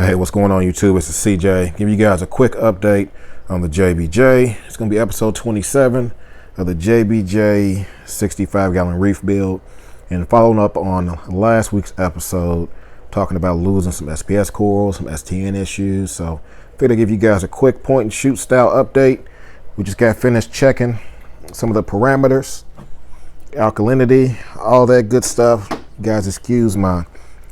Hey, what's going on YouTube? It's the CJ. Give you guys a quick update on the JBJ. It's going to be episode 27 of the JBJ 65-gallon reef build. And following up on last week's episode, talking about losing some SPS corals, some STN issues. So I figured I'd give you guys a quick point and shoot style update. We just got finished checking some of the parameters, alkalinity, all that good stuff. You guys excuse my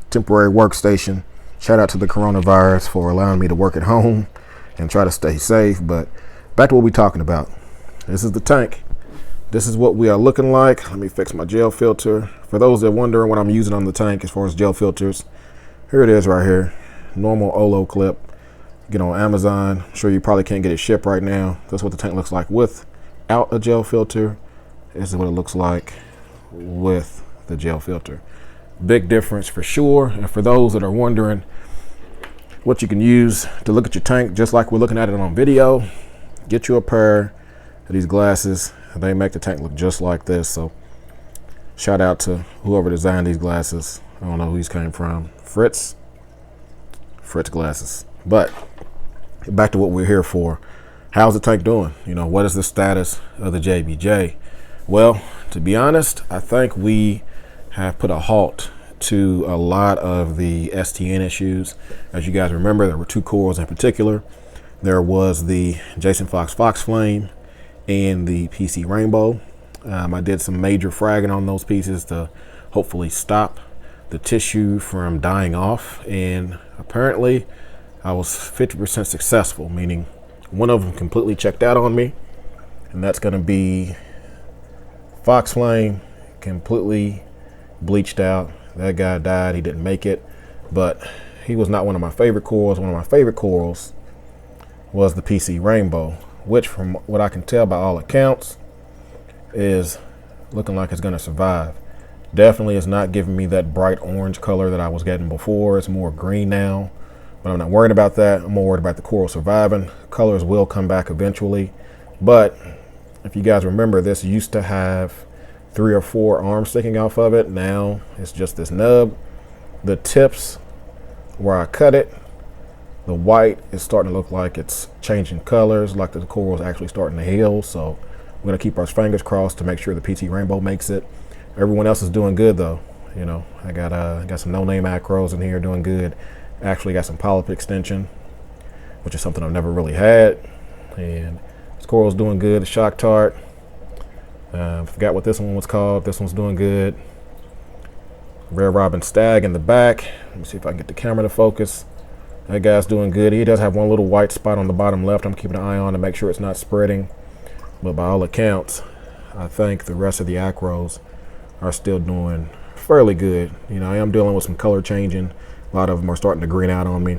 temporary workstation. Shout out to the coronavirus for allowing me to work at home and try to stay safe. But back to what we're talking about. This is the tank. This is what we are looking like. Let me fix my gel filter. For those that are wondering what I'm using on the tank as far as gel filters, here it is right here. Normal Olo clip. Get on Amazon. I'm sure you probably can't get it shipped right now. That's what the tank looks like without a gel filter. This is what it looks like with the gel filter. Big difference for sure. And for those that are wondering what you can use to look at your tank just like we're looking at it on video, get you a pair of these glasses. They make the tank look just like this. So shout out to whoever designed these glasses. I don't know who these came from. Fritz glasses. But back to what we're here for. How's the tank doing? You know, what is the status of the JBJ? Well, to be honest, I think we have put a halt to a lot of the STN issues. As you guys remember, there were two corals in particular. There was the Jason Fox Flame and the PC Rainbow. I did some major fragging on those pieces to hopefully stop the tissue from dying off, and apparently I was 50% successful, meaning one of them completely checked out on me, and that's going to be Fox Flame, completely bleached out. That guy died. He didn't make it, but he was not one of my favorite corals. One of my favorite corals was the PC Rainbow, which from what I can tell by all accounts is looking like it's going to survive. Definitely is not giving me that bright orange color that I was getting before. It's more green now, but I'm not worried about that. I'm more worried about the coral surviving. Colors will come back eventually, but if you guys remember, this used to have 3 or 4 arms sticking off of it. Now it's just this nub. The tips where I cut it, the white is starting to look like it's changing colors, like the coral is actually starting to heal. So we're gonna keep our fingers crossed to make sure the PT Rainbow makes it. Everyone else is doing good though. You know, I got some no-name Acros in here doing good. Actually got some polyp extension, which is something I've never really had. And this coral's doing good. The shock tart. Forgot what this one was called. This one's doing good. Red Robin Stag in the back. Let me see if I can get the camera to focus. That guy's doing good. He does have one little white spot on the bottom left. I'm keeping an eye on to make sure it's not spreading. But by all accounts, I think the rest of the Acros are still doing fairly good. You know, I am dealing with some color changing. A lot of them are starting to green out on me,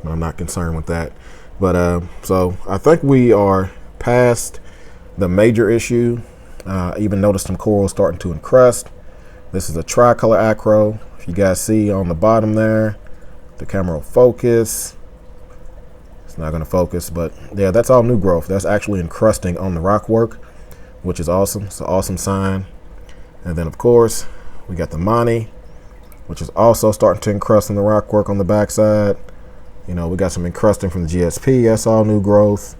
but I'm not concerned with that. But so I think we are past the major issue. Even noticed some corals starting to encrust. This is a tricolor Acro. If you guys see on the bottom there, the camera will focus. It's not going to focus, but yeah, that's all new growth. That's actually encrusting on the rock work, which is awesome. It's an awesome sign. And then of course we got the Monty, which is also starting to encrust in the rock work on the backside. You know, we got some encrusting from the GSP. That's all new growth.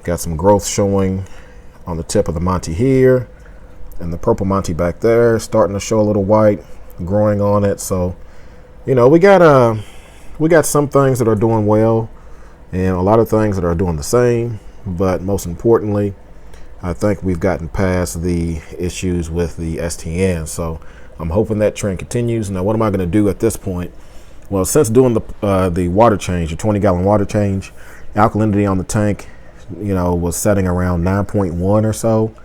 Got some growth showing on the tip of the Monty here, and the purple Monty back there starting to show a little white growing on it. So, you know, we got some things that are doing well and a lot of things that are doing the same, but most importantly, I think we've gotten past the issues with the STN. So I'm hoping that trend continues. Now, what am I going to do at this point? Well, since doing the water change, the 20-gallon water change, alkalinity on the tank, you know, was setting around 9.1 or so,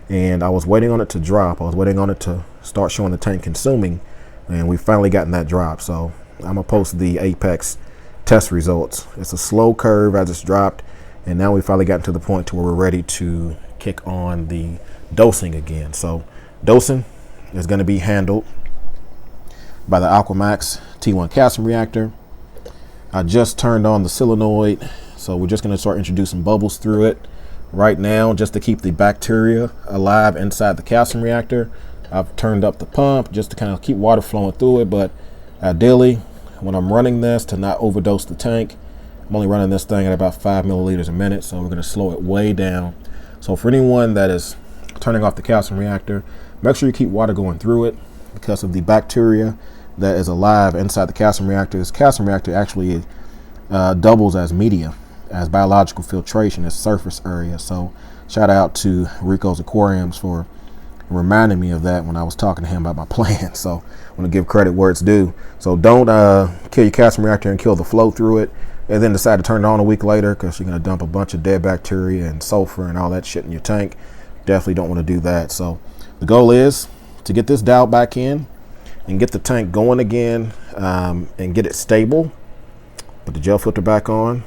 and I was waiting on it to drop. I was waiting on it to start showing the tank consuming, and we finally gotten that drop. So I'm gonna post the Apex test results. It's a slow curve as it's dropped, and now we finally gotten to the point to where we're ready to kick on the dosing again. So dosing is going to be handled by the Aquamaxx T1 calcium reactor. I just turned on the solenoid, so we're just going to start introducing bubbles through it right now just to keep the bacteria alive inside the calcium reactor. I've turned up the pump just to kind of keep water flowing through it, but ideally when I'm running this to not overdose the tank. I'm only running this thing at about 5 milliliters a minute, so we're going to slow it way down. So for anyone that is turning off the calcium reactor, make sure you keep water going through it because of the bacteria that is alive inside the calcium reactor. This calcium reactor actually doubles as media, as biological filtration, as surface area. So shout out to Rico's Aquariums for reminding me of that when I was talking to him about my plan. So I want to give credit where it's due. So don't kill your calcium reactor and kill the flow through it and then decide to turn it on a week later, because you're going to dump a bunch of dead bacteria and sulfur and all that shit in your tank. Definitely don't want to do that. So the goal is to get this dialed back in and get the tank going again, and get it stable. Put the gel filter back on,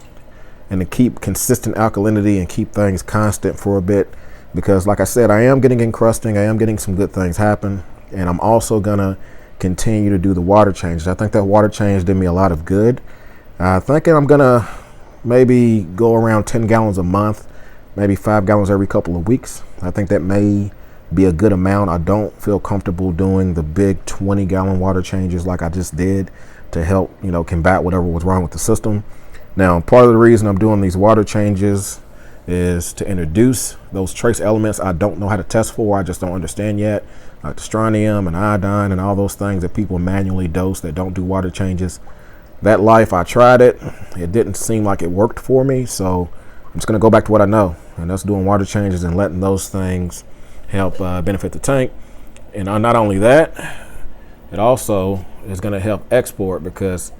and to keep consistent alkalinity and keep things constant for a bit, because like I said, I am getting encrusting, I am getting some good things happen, and I'm also gonna continue to do the water changes. I think that water change did me a lot of good. Thinking I'm gonna maybe go around 10 gallons a month, maybe 5 gallons every couple of weeks. I think that may be a good amount. I don't feel comfortable doing the big 20-gallon water changes like I just did to help, you know, combat whatever was wrong with the system. Now, part of the reason I'm doing these water changes is to introduce those trace elements I don't know how to test for, I just don't understand yet, like the strontium and iodine and all those things that people manually dose that don't do water changes. That life, I tried it, it didn't seem like it worked for me, so I'm just gonna go back to what I know, and that's doing water changes and letting those things help benefit the tank. And not only that, it also is gonna help export, because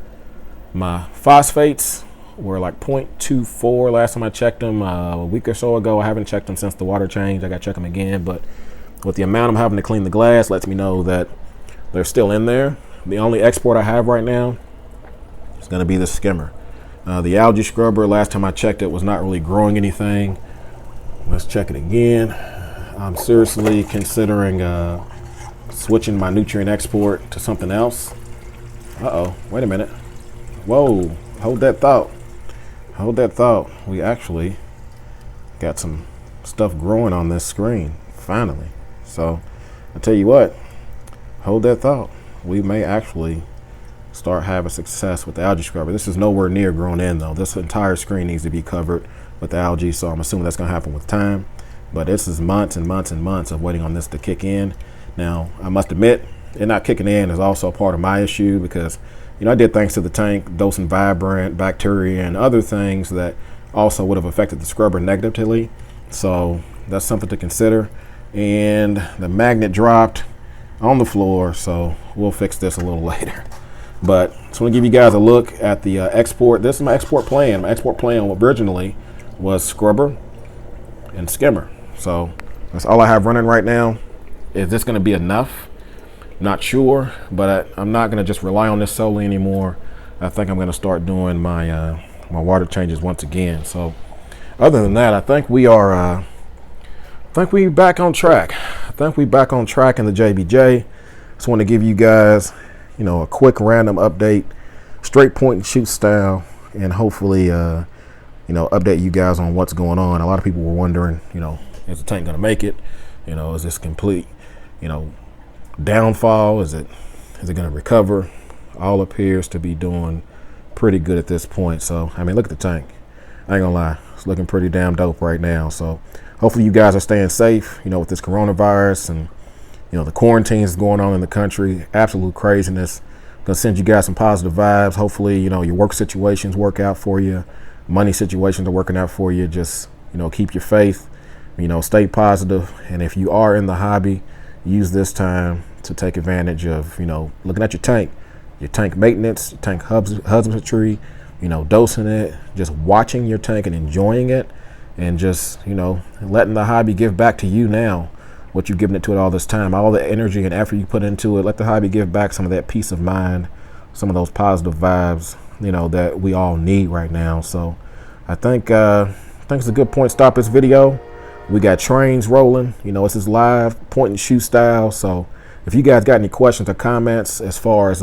my phosphates were like 0.24 last time I checked them a week or so ago. I haven't checked them since the water change. I got to check them again, but with the amount I'm having to clean the glass lets me know that they're still in there. The only export I have right now is going to be the skimmer. The algae scrubber, last time I checked it, was not really growing anything. Let's check it again. I'm seriously considering switching my nutrient export to something else. Uh-oh, wait a minute. Whoa, hold that thought. Hold that thought. We actually got some stuff growing on this screen, finally. So I tell you what, hold that thought. We may actually start having success with the algae scrubber. This is nowhere near grown in though. This entire screen needs to be covered with the algae, so I'm assuming that's gonna happen with time. But this is months and months and months of waiting on this to kick in. Now, I must admit, it not kicking in is also part of my issue, because you know, I did things to the tank, dosing vibrant, bacteria, and other things that also would have affected the scrubber negatively. So that's something to consider. And the magnet dropped on the floor, so we'll fix this a little later. But I just want to give you guys a look at the export. This is my export plan. My export plan originally was scrubber and skimmer. So that's all I have running right now. Is this going to be enough? Not sure, but I'm not going to just rely on this solely anymore. I think I'm going to start doing my my water changes once again. So other than that, I think we are back on track. I think we back on track in the JBJ. Just want to give you guys, you know, a quick random update, straight point and shoot style, and hopefully you know, update you guys on what's going on. A lot of people were wondering, you know, is the tank going to make it? You know, is this complete, you know, downfall? Is it going to recover? All appears to be doing pretty good at this point. So I mean, look at the tank. I ain't gonna lie, it's looking pretty damn dope right now. So hopefully you guys are staying safe, you know, with this coronavirus and, you know, the quarantines going on in the country. Absolute craziness. Gonna send you guys some positive vibes. Hopefully, you know, your work situations work out for you, money situations are working out for you. Just, you know, keep your faith, you know, stay positive. And if you are in the hobby, use this time to take advantage of, you know, looking at your tank maintenance, your tank husbandry, you know, dosing it, just watching your tank and enjoying it, and just, you know, letting the hobby give back to you now what you've given it to it all this time, all the energy and effort you put into it. Let the hobby give back some of that peace of mind, some of those positive vibes, you know, that we all need right now. So I think it's a good point to stop this video. We got trains rolling, you know, this is live point and shoot style. So if you guys got any questions or comments as far as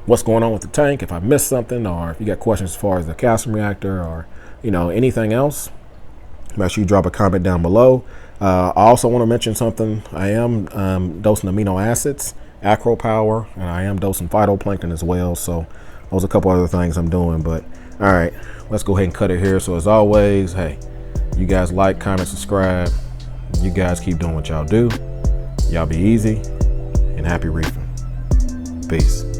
what's going on with the tank, if I missed something, or if you got questions as far as the calcium reactor, or, you know, anything else, make sure you drop a comment down below. I also want to mention something. I am dosing amino acids Acro power, and I am dosing phytoplankton as well. So those are a couple other things I'm doing. But all right, let's go ahead and cut it here. So as always, hey, you guys like, comment, subscribe. You guys keep doing what y'all do. Y'all be easy and happy reefing. Peace.